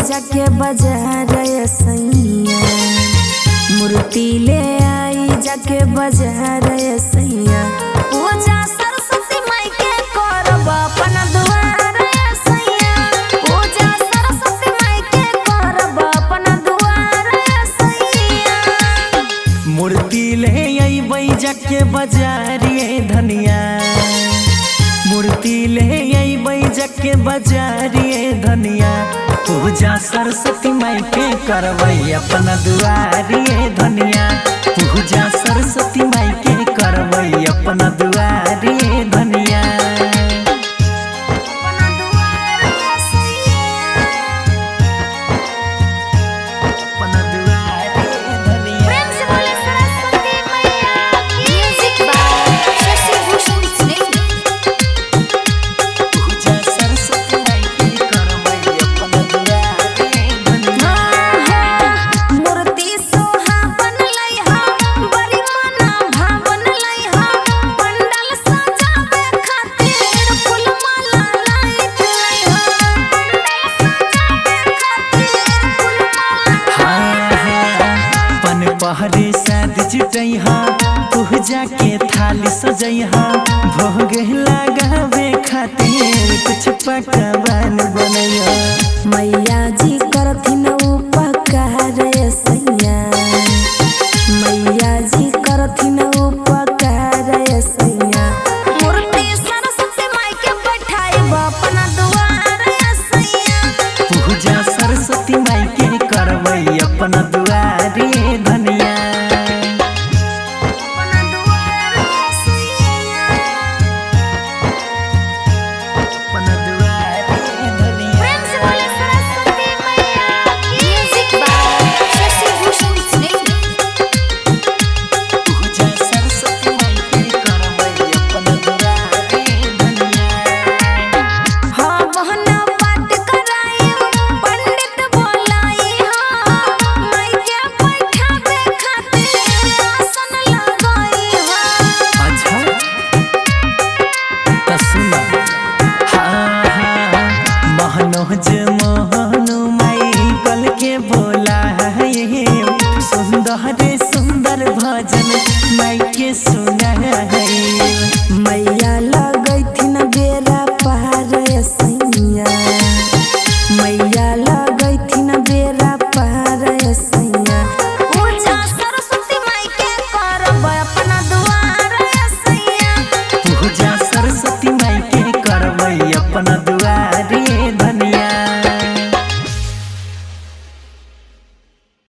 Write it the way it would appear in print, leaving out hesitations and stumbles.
जाके बाजार सैया, मूर्ति ले आई जाके बाजार सैया। पूजा सरस्वती माई के करब अपन दुआर सैया, पूजा सरस्वती माई के करब अपन दुआर सैया। मूर्ति ले अइबै जाके बाजार धनिया, मूर्ति ले अइबै जाके बाजार धनिया। पूजा सरस्वती माई के करबै अपना दुआरी धनिया, पूजा सरस्वती माई के करबै अपना दुआरी धनिया। पहरे शादी जुटैहा, पूजा के थाली सजैहा, भोग लगावे खातिर कुछ पकवान बनैहा। मैया जी करथिन उपकार सैया, मैया जी करथिन उपकार सैया। मूर्ति सरस्वती माई के बैठाइब अपना दुआर सैया, पूजा सरस्वती माई के करबै अपना दुआरी धनिया। मोहनु माई कल के बोला है, सुंदर सुंदर भजन माई के सुना है। मैया लगैथिन बेरा पार सैया, मैया लगैथिन बेरा पार सैया। पूजा सरस्वती माई के करब अपना दुआर सैया, पूजा सरस्वती माई के करबै अपना